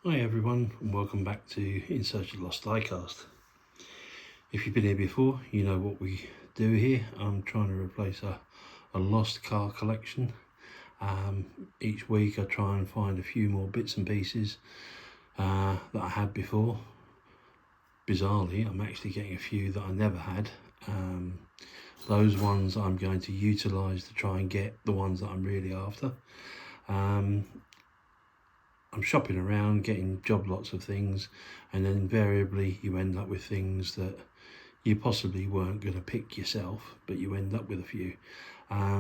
Hi everyone, and welcome back to In Search of Lost Diecast. If you've been here before, you know what we do here. I'm trying to replace a lost car collection. Each week I try and find a few more bits and pieces that I had before. Bizarrely, I'm actually getting a few that I never had. Those ones I'm going to utilise to try and get the ones that I'm really after. I'm shopping around, getting job lots of things, and then invariably you end up with things that you possibly weren't going to pick yourself, but you end up with a few. Got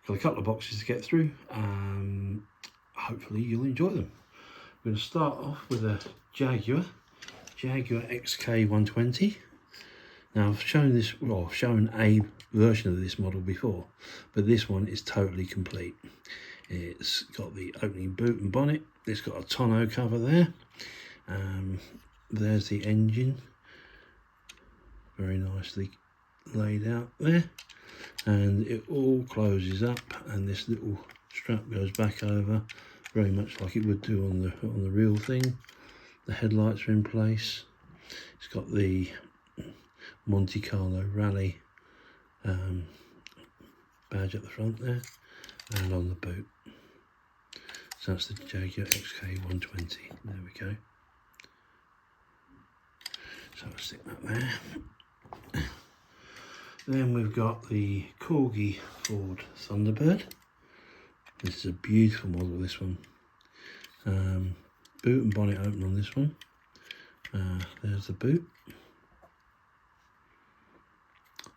a couple of boxes to get through. Hopefully you'll enjoy them. We're going to start off with a Jaguar XK120. Now I've shown this, well, I've shown a version of this model before, but this one is totally complete. It's got the opening boot and bonnet. It's got a tonneau cover there. There's the engine, very nicely laid out there, and it all closes up, and this little strap goes back over, very much like it would do on the real thing. The headlights are in place. It's got the Monte Carlo Rally badge at the front there, and on the boot. So that's the Jaguar XK120. There we go. So I'll stick that there. Then we've got the Corgi Ford Thunderbird. This is a beautiful model, this one. Boot and bonnet open on this one. There's the boot.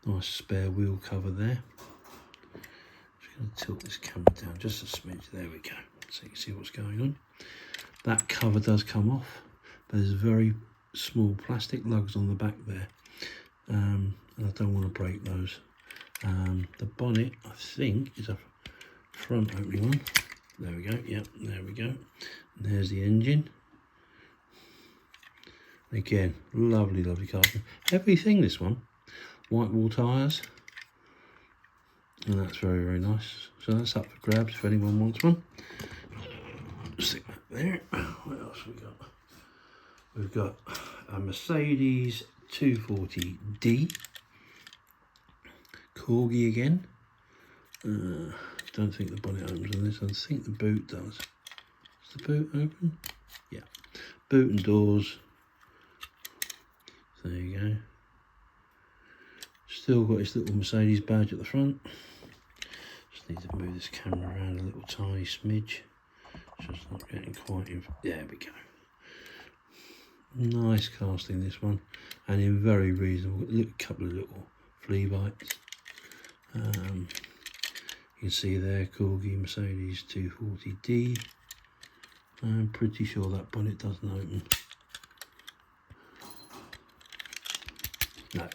Nice spare wheel cover there. Just going to tilt this camera down just a smidge. There we go. So you can see what's going on. That cover does come off, but there's very small plastic lugs on the back there, and I don't want to break those. The bonnet, I think, is a front opening one. There we go. Yep, there we go. And there's the engine. Again, lovely casting. Heavy thing, this one. White wall tyres, and that's very nice. So that's up for grabs if anyone wants one. Stick that there. What else have we got? We've got a Mercedes 240D Corgi again. Don't think the bonnet opens on this. I think the boot does. Is the boot open? Yeah. Boot and doors. There you go. Still got his little Mercedes badge at the front. Just need to move this camera around a little tiny smidge. Just not getting quite in. There we go. Nice casting, this one, and in very reasonable. Couple of little flea bites. You can see there, Corgi Mercedes 240D. I'm pretty sure that bonnet doesn't open. No,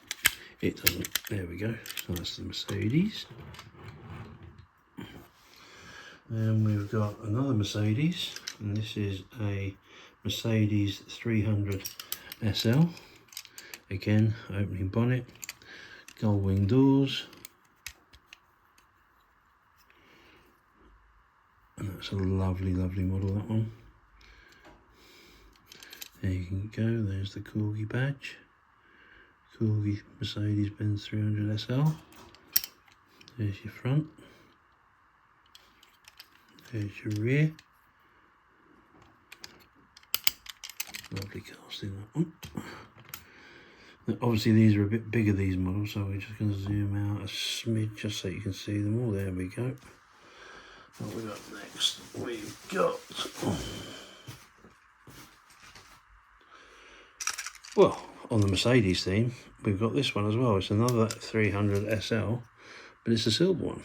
it doesn't. There we go. So that's the Mercedes. Then we've got another Mercedes, and this is a Mercedes 300 SL. Again, opening bonnet, Gullwing doors, and that's a lovely model, that one. There you can go. There's the Corgi badge, Corgi Mercedes-Benz 300 SL. There's your front. There's your rear. Lovely casting, that one. Now, obviously these are a bit bigger, these models, so we're just going to zoom out a smidge just so you can see them all. There we go. What we got next? We've got, well, on the Mercedes theme, we've got this one as well. It's another 300 SL, but it's a silver one.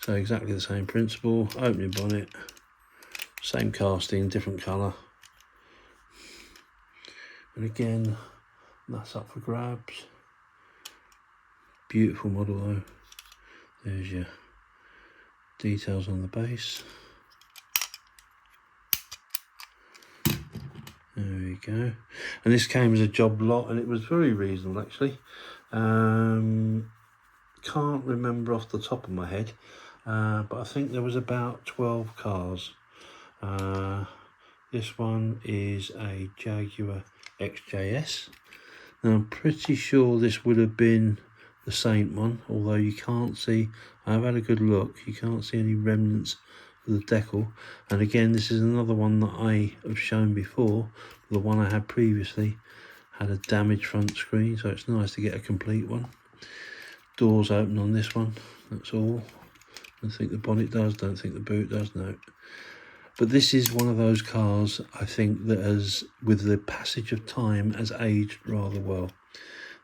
So exactly the same principle, opening bonnet, same casting, different colour. And again, that's up for grabs. Beautiful model though. There's your details on the base. There we go. And this came as a job lot, and it was very reasonable actually. Can't remember off the top of my head. But I think there was about 12 cars. The This one is a Jaguar XJS. Now I'm pretty sure this would have been the Saint one, although you can't see, I've had a good look, you can't see any remnants of the decal. And again, this is another one that I have shown before. The one I had previously had a damaged front screen, so it's nice to get a complete one. Doors open on this one, that's all. I think the bonnet does, don't think the boot does, no. But this is one of those cars, I think, that has, with the passage of time, has aged rather well.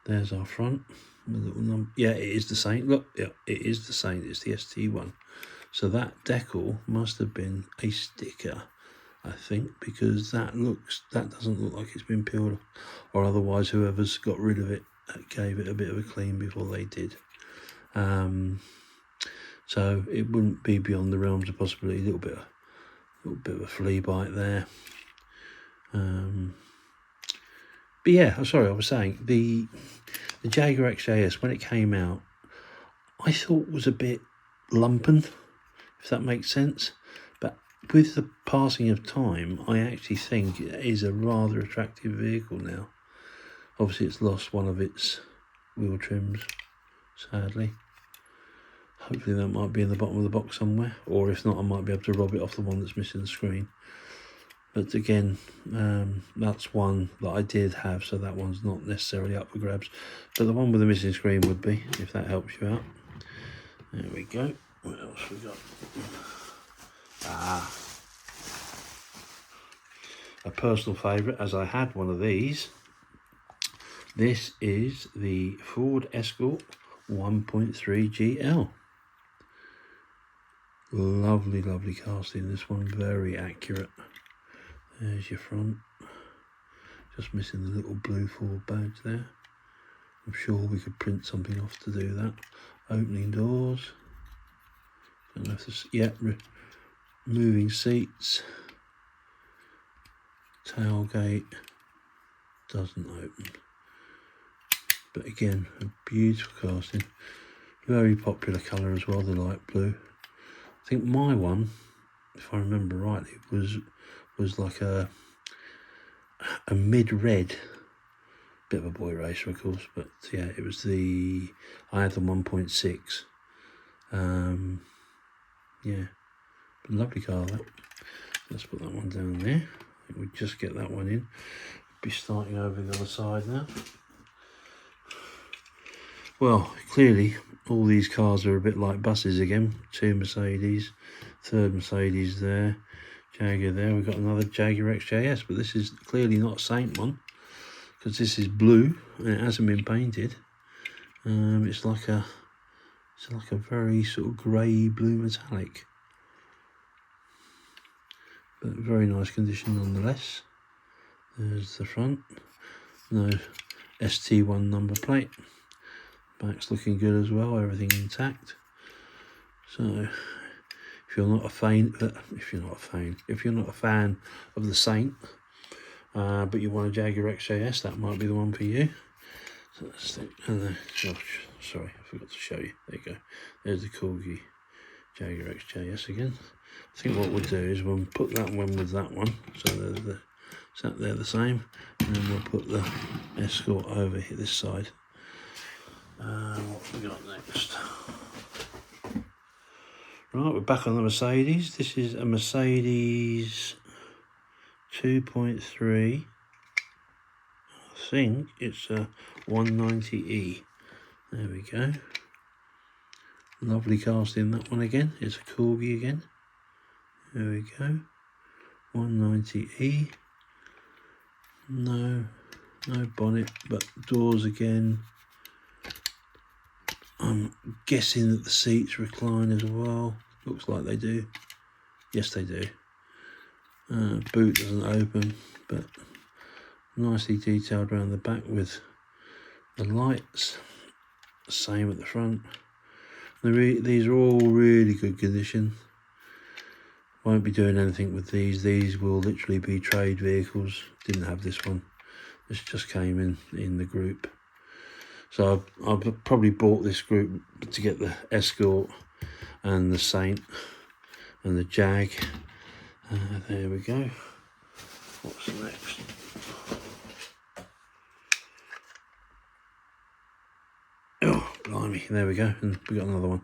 There's our front. The little number. Yeah, it is the Saint. Look, yeah, it is the Saint. It's the ST1. So that decal must have been a sticker, I think, because that doesn't look like it's been peeled off, or otherwise whoever's got rid of it gave it a bit of a clean before they did. So it wouldn't be beyond the realms of possibility. A little bit of a flea bite there. But yeah, sorry, I was saying the Jaguar XJS, when it came out, I thought was a bit lumpen, if that makes sense. But with the passing of time, I actually think it is a rather attractive vehicle now. Obviously, it's lost one of its wheel trims, sadly. Hopefully that might be in the bottom of the box somewhere, or if not, I might be able to rob it off the one that's missing the screen. But again, that's one that I did have, so that one's not necessarily up for grabs. But the one with the missing screen would be, if that helps you out. There we go. What else we got? A personal favourite, as I had one of these. This is the Ford Escort 1.3 GL. Lovely, lovely casting. This one, very accurate. There's your front. Just missing the little blue Ford badge there. I'm sure we could print something off to do that. Opening doors. Don't know if this, yeah, moving seats. Tailgate. Doesn't open. But again, a beautiful casting. Very popular colour as well, the light blue. I think my one, if I remember rightly, was like a mid-red. Bit of a boy racer, of course, but yeah, it was I had the 1.6. Yeah, lovely car that. Let's put that one down there. I think we just get that one in. Be starting over the other side now. Well, clearly all these cars are a bit like buses again. Two Mercedes, third Mercedes there, Jaguar there. We've got another Jaguar XJS, but this is clearly not a Saint one, because this is blue and it hasn't been painted. It's like a very sort of grey blue metallic, but very nice condition nonetheless. There's the front, no ST1 number plate. Back's looking good as well, everything intact. So if you're not a fan of the Saint, but you want a Jaguar XJS, that might be the one for you. So let's think, sorry, I forgot to show you. There you go. There's the Corgi Jaguar XJS again. I think what we'll do is we'll put that one with that one, so they're the same, and then we'll put the Escort over here this side. What have we got next? Right, we're back on the Mercedes. This is a Mercedes 2.3. I think it's a 190E. There we go. Lovely casting, that one again. It's a Corgi again. There we go. 190E. No bonnet, but doors again. I'm guessing that the seats recline as well. Looks like they do. Yes, they do. Boot doesn't open, but nicely detailed around the back with the lights. Same at the front. These are all really good condition. Won't be doing anything with these. These will literally be trade vehicles. Didn't have this one. This just came in the group. So I've probably bought this group to get the Escort and the Saint and the Jag. There we go. What's next? Oh, blimey, there we go, and we got another one.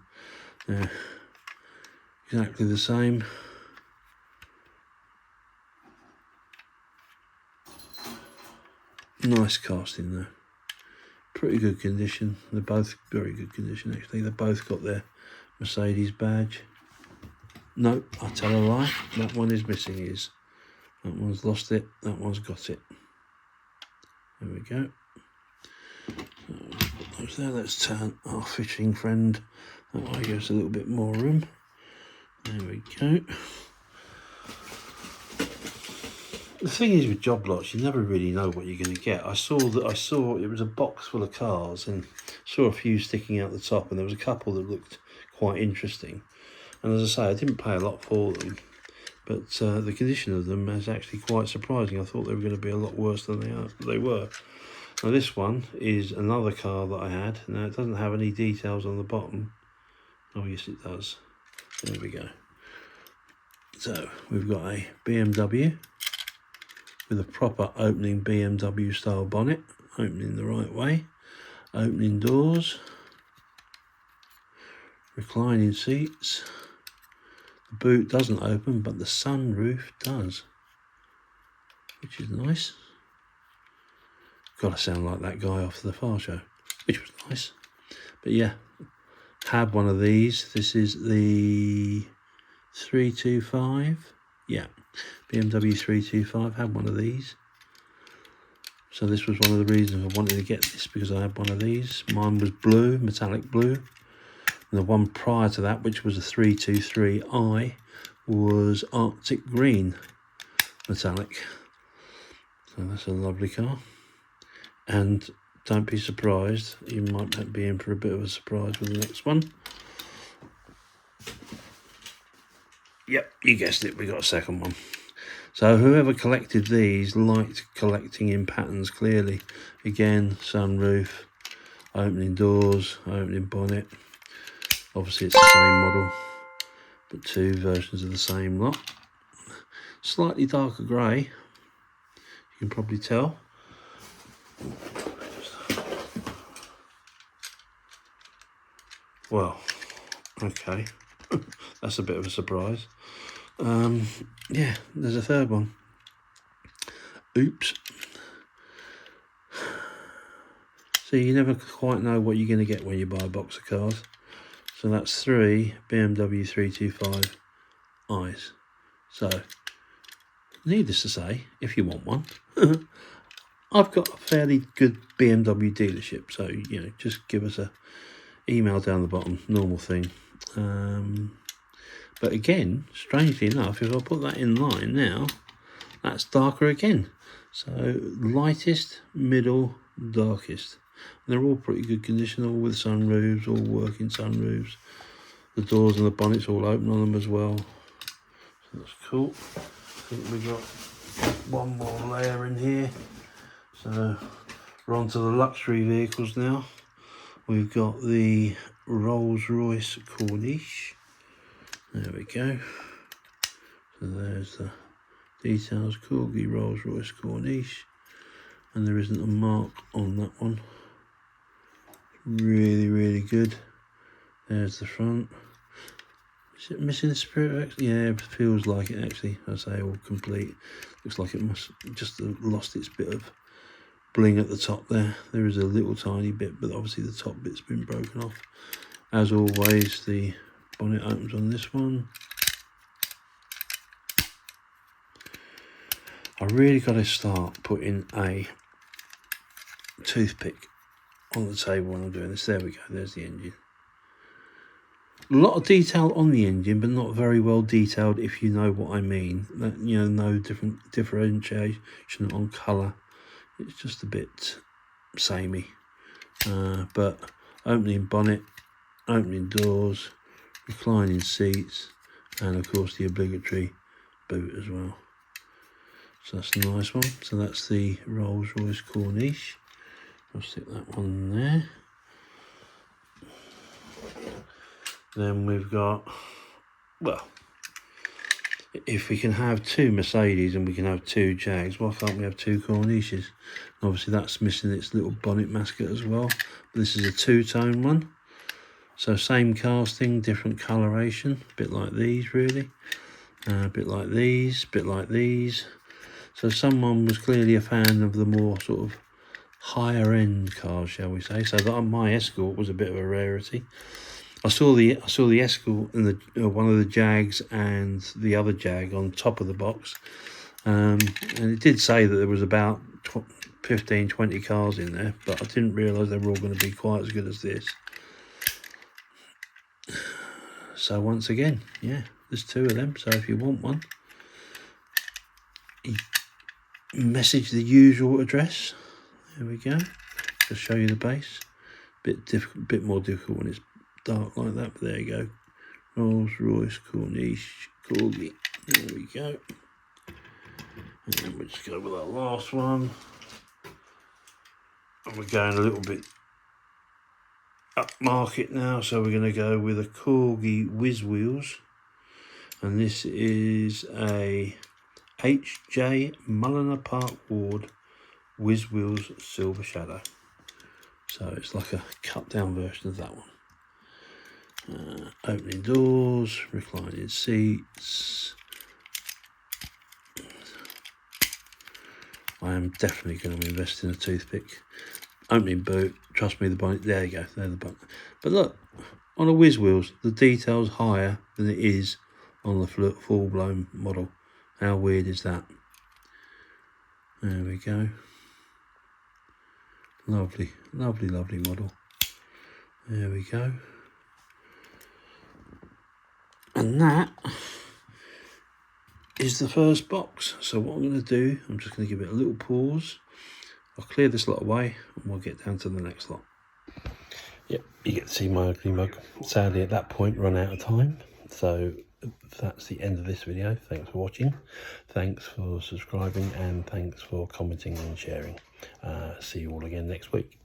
Yeah, exactly the same. Nice casting though. Pretty good condition. They're both very good condition actually. They've both got their Mercedes badge. No, I tell a lie. That one is missing his. That one's lost it. That one's got it. There we go. So put those there. Let's turn our fishing friend. That way gives us a little bit more room. There we go. The thing is with Joblots, you never really know what you're going to get. I saw it was a box full of cars and saw a few sticking out the top, and there was a couple that looked quite interesting. And as I say, I didn't pay a lot for them, but the condition of them is actually quite surprising. I thought they were going to be a lot worse than they were. Now this one is another car that I had. Now it doesn't have any details on the bottom. Oh yes it does. There we go. So we've got a BMW with a proper opening BMW style bonnet, opening the right way, opening doors, reclining seats. The boot doesn't open, but the sunroof does, which is nice. Gotta sound like that guy off the Far Show, which was nice. But yeah, had one of these. This is the 325. Yeah, BMW 325, had one of these. So this was one of the reasons I wanted to get this, because I had one of these. Mine was blue, metallic blue. And the one prior to that, which was a 323i, was Arctic green, metallic. So that's a lovely car. And don't be surprised, you might be in for a bit of a surprise with the next one. Yep, you guessed it, we got a second one. So whoever collected these liked collecting in patterns, clearly. Again, sunroof, opening doors, opening bonnet. Obviously it's the same model, but two versions of the same lot. Slightly darker grey, you can probably tell. Well, okay. That's a bit of a surprise. Yeah, there's a third one. Oops. So you never quite know what you're going to get when you buy a box of cars. So that's 3 BMW 325i's. So, needless to say, if you want one, I've got a fairly good BMW dealership. So, you know, just give us a email down the bottom, normal thing. But again, strangely enough, if I put that in line now, that's darker again. So lightest, middle, darkest. And they're all pretty good condition, all with sunroofs, all working sunroofs. The doors and the bonnets all open on them as well. So that's cool. I think we've got one more layer in here. So we're on to the luxury vehicles now. We've got the Rolls-Royce Corniche. There we go. So there's the details, Corgi Rolls-Royce Corniche. And there isn't a mark on that one. Really, really good. There's the front. Is it missing the spirit? Yeah, it feels like it actually. I say all complete. Looks like it must just have lost its bit of bling at the top there. There is a little tiny bit, but obviously the top bit's been broken off. As always, the bonnet opens on this one. I really got to start putting a toothpick on the table when I'm doing this. There we go, there's the engine. A lot of detail on the engine, but not very well detailed, if you know what I mean. That, you know, no different differentiation on colour. It's just a bit samey. But opening bonnet, opening doors, reclining seats, and of course the obligatory boot as well. So that's a nice one. So that's the Rolls-Royce Corniche. I'll stick that one there. Then we've got, well, if we can have 2 Mercedes and we can have 2 Jags, why can't we have 2 Corniches? Obviously that's missing its little bonnet masket as well. This is a 2-tone one, so same casting, different coloration, a bit like these really, a bit like these, bit like these. So someone was clearly a fan of the more sort of higher end cars, shall we say. So that my Escort was a bit of a rarity. I saw the Escort and the one of the Jags and the other Jag on top of the box, and it did say that there was about 15-20 cars in there, but I didn't realise they were all going to be quite as good as this. So once again, yeah, there's 2 of them. So if you want one, you message the usual address. There we go. Just show you the base. Bit more difficult when it's dark like that, but there you go. Rolls-Royce Corniche Corgi. There we go. And then we'll just go with our last one. And we're going a little bit up market now, so we're going to go with a Corgi Whiz Wheels. And this is a HJ Mulliner Park Ward Whiz Wheels Silver Shadow. So it's like a cut down version of that one. Opening doors, reclining seats. I am definitely going to invest in a toothpick. Opening boot, trust me, the bonnet, there you go, there's the bonnet. But look, on a Whiz Wheels, the detail's higher than it is on the full-blown model. How weird is that? There we go. Lovely, lovely, lovely model. There we go. And that is the first box. So what I'm going to do, I'm just going to give it a little pause. I'll clear this lot away and we'll get down to the next lot. Yep, you get to see my ugly mug. Sadly at that point run out of time. So that's the end of this video. Thanks for watching. Thanks for subscribing and thanks for commenting and sharing. See you all again next week.